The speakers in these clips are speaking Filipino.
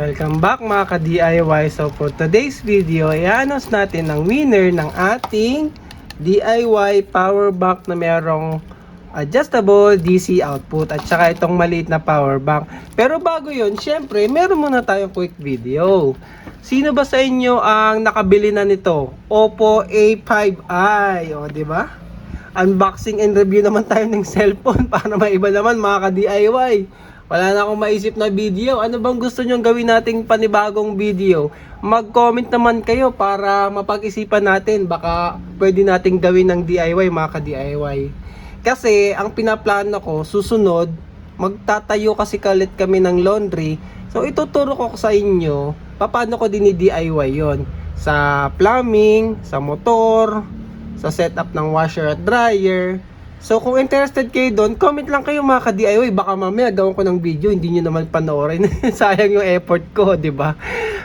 Welcome back mga ka-DIY. So for today's video, i-announce natin ang winner ng ating DIY power bank na merong adjustable DC output at saka itong maliit na power bank. Pero bago yun, syempre, meron muna tayong quick video. Sino ba sa inyo ang nakabili na nito? Oppo A5i, o di ba? Unboxing and review naman tayo ng cellphone para maiba naman mga ka-DIY. Wala na akong maisip na video. Ano bang gusto nyong gawin nating panibagong video? Mag-comment naman kayo para mapag-isipan natin. Baka pwede nating gawin ng DIY mga ka-DIY. Kasi ang pinaplano ko, susunod, magtatayo kasi kalit kami ng laundry. So ituturo ko sa inyo paano ko dini-DIY yon sa plumbing, sa motor, sa setup ng washer at dryer. So kung interested kayo doon, comment lang kayo mga ka-DIY. Baka mamaya gawin ko ng video, hindi nyo naman panoorin. Sayang yung effort ko, di ba?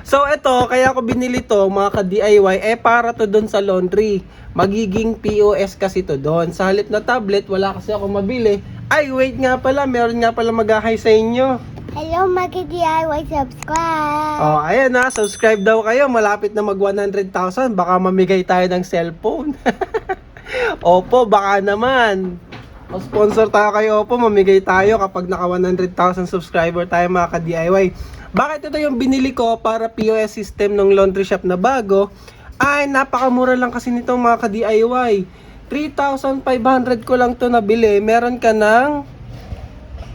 So ito, kaya ako binili to mga ka-DIY, para to doon sa laundry. Magiging POS kasi to doon. Sa halip na tablet, wala kasi ako mabili. Ay, wait nga pala, meron nga pala mag-hi sa inyo. Hello, mag-DIY, subscribe! Oh, ayan na, subscribe daw kayo. Malapit na mag 100,000. Baka mamigay tayo ng cellphone. Oppo, baka naman. Sponsor tayo kay Oppo, mamigay tayo kapag naka 100,000 subscriber tayo mga ka-DIY. Bakit ito yung binili ko para POS system ng laundry shop na bago? Ay, napakamura lang kasi nito mga ka-DIY. 3,500 ko lang to nabili. Meron ka ng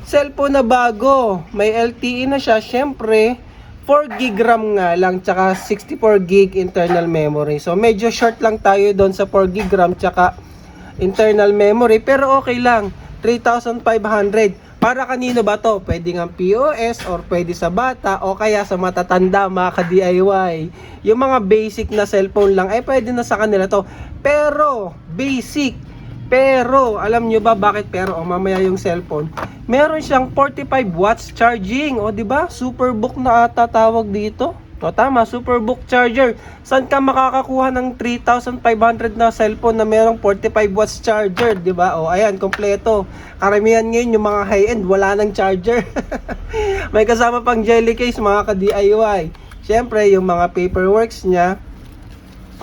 cellphone na bago. May LTE na siya, syempre. 4GB RAM nga lang, tsaka 64GB internal memory. So, medyo short lang tayo doon sa 4GB RAM, tsaka internal memory. Pero okay lang, 3,500. Para kanino ba to? Pwede nga POS, or pwede sa bata, o kaya sa matatanda, mga ka-DIY. Yung mga basic na cellphone lang, pwede na sa kanila to. Pero, basic. Pero, alam nyo ba bakit pero? O mamaya yung cellphone. Meron siyang 45 watts charging. O diba? Superbook na ata tawag dito. O tama, Superbook charger. Saan ka makakakuha ng 3,500 na cellphone na merong 45 watts charger? Diba? O ayan, kompleto. Karamihan ngayon yung mga high-end, wala nang charger. May kasama pang jelly case mga ka-DIY. Siyempre, yung mga paperworks niya,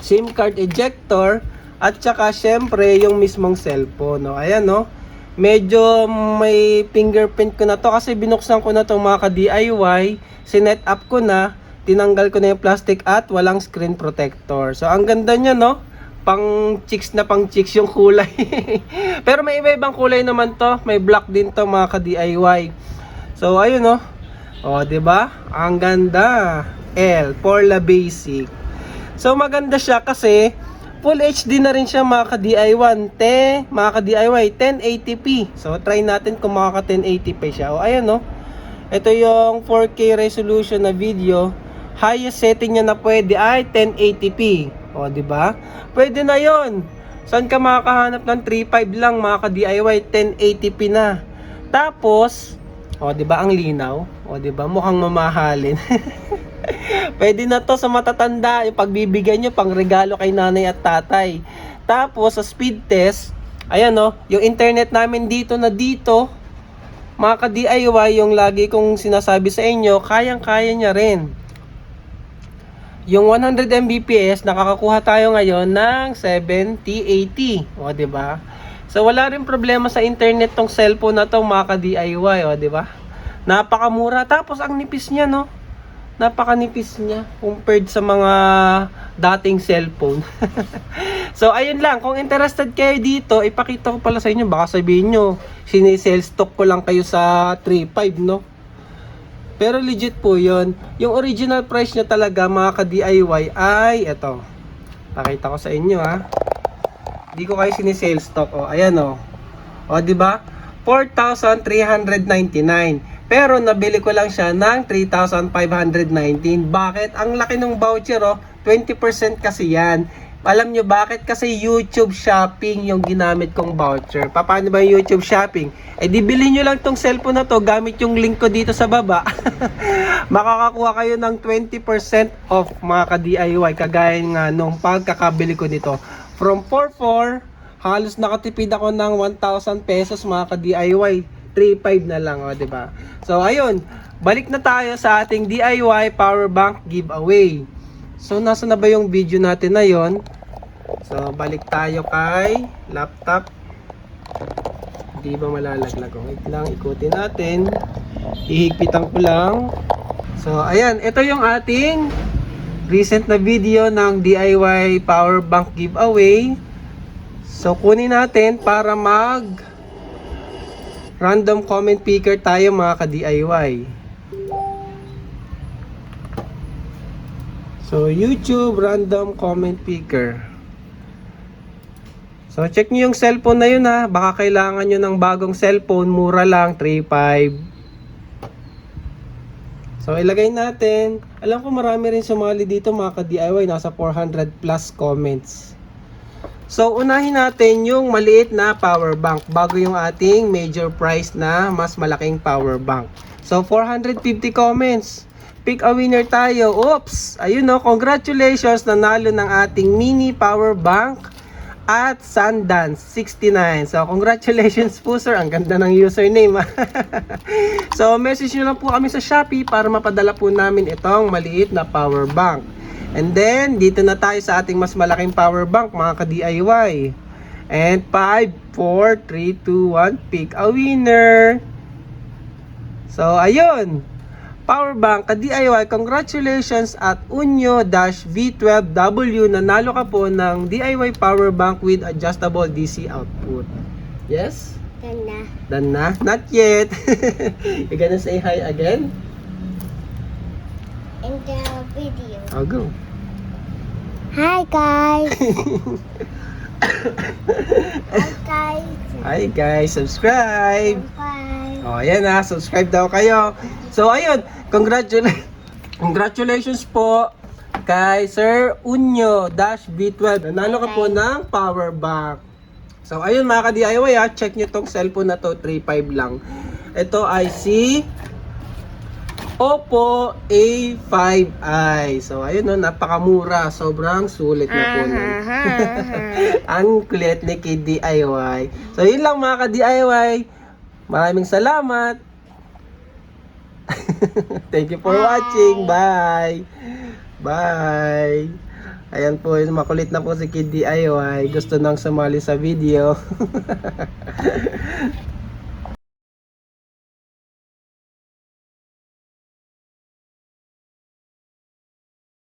SIM card ejector, at saka syempre yung mismong cellphone, no. Ayan, no. Medyo may fingerprint ko na to kasi binuksan ko na to mga ka-DIY. Sinet up ko na, tinanggal ko na yung plastic at walang screen protector. So ang ganda niya, no. Pang chicks na pang chicks yung kulay. Pero may iba-ibang kulay naman to. May black din to mga ka-DIY. So ayun, no. O, 'di ba? Ang ganda. L for la basic. So maganda siya kasi Full HD na rin siya mga ka-DIY. Mga ka-DIY, 1080p. So, try natin kung makaka 1080p siya. O, ayan, no. Ito yung 4K resolution na video. Highest setting niya na pwede ay 1080p. O, diba? Pwede na yon. Saan ka makakahanap ng 3.5 lang mga ka-DIY? 1080p na. Tapos, o, diba ang linaw? O, diba? Mukhang mamahalin. Pwede na to sa matatanda, yung pagbibigyan nyo pang regalo kay nanay at tatay. Tapos sa speed test, ayan, no, yung internet namin dito mga ka-DIY, yung lagi kong sinasabi sa inyo, kayang-kaya niya rin. Yung 100 Mbps, nakakakuha tayo ngayon ng 7080. O, diba? So wala rin problema sa internet tong cellphone na to mga ka-DIY. O, diba? Napakamura. Tapos ang nipis niya, no? Napakanipis niya compared sa mga dating cellphone. So ayun lang, kung interested kayo dito, ipakita ko pala sa inyo, baka sabihin nyo sinisell stock ko lang kayo sa 3.5, no? Pero legit po yon. Yung original price niya talaga mga ka-DIY ay eto, pakita ko sa inyo, ha. Hindi ko kayo sinisell stock. O ayan, o, diba? 4,399. Pero nabili ko lang siya ng 3,519. Bakit? Ang laki ng voucher, 20% kasi yan. Alam nyo bakit? Kasi YouTube Shopping yung ginamit kong voucher. Paano ba yung YouTube Shopping? Di bilhin nyo lang tong cellphone na to gamit yung link ko dito sa baba. Makakakuha kayo ng 20% off mga ka-DIY. Kagaya nga nung pagkakabili ko nito. From 4,400, halos nakatipid ako ng 1,000 pesos mga ka-DIY. 3.5 na lang, o, diba? So, ayun. Balik na tayo sa ating DIY power bank giveaway. So, nasa na ba yung video natin na yon? So, balik tayo kay laptop. Di ba malalaglag? Wait lang, ikutin natin. Ihigpitan ko lang. So, ayan. Ito yung ating recent na video ng DIY power bank giveaway. So, kunin natin para mag random comment picker tayo mga ka-DIY. So, YouTube random comment picker. So, check nyo yung cellphone na yun ha. Baka kailangan nyo ng bagong cellphone. Mura lang, 3.5. So, ilagay natin. Alam ko marami rin sumali dito mga ka-DIY. Nasa 400 plus comments. So, unahin natin yung maliit na power bank bago yung ating major prize na mas malaking power bank. So, 450 comments. Pick a winner tayo. Oops! Ayun no, congratulations! Nanalo ng ating mini power bank at Sundance 69. So, congratulations po sir. Ang ganda ng username. So, message nyo lang po kami sa Shopee para mapadala po namin itong maliit na power bank. And then, dito na tayo sa ating mas malaking power bank, mga ka-DIY. And 5, 4, 3, 2, 1, pick a winner. So, ayun. Power bank, ka-DIY, congratulations at Unyo-V12W. Nanalo ka po ng DIY power bank with adjustable DC output. Yes? Done na. Done na? Not yet. You gonna say hi again? In the video. I'll go. Hi guys. Hi guys. Hi guys, subscribe. Bye. Oh, ayan na, subscribe daw kayo. So, ayun, congratulations po kay Sir Unyo-V12. Nanalo ka po ng power bank. So, ayun mga ka-DIY ha, check nyo tong cellphone na to, 3.5 lang. Ito ay si Oppo A5i. So, ayun no, napakamura. Sobrang sulit na po nun. Ang kulit ni Kid-DIY. So, yun lang mga ka-DIY. Maraming salamat. Thank you for watching. Bye. Bye. Ayan po, makulit na po si Kid-DIY. Gusto nang sumali sa video.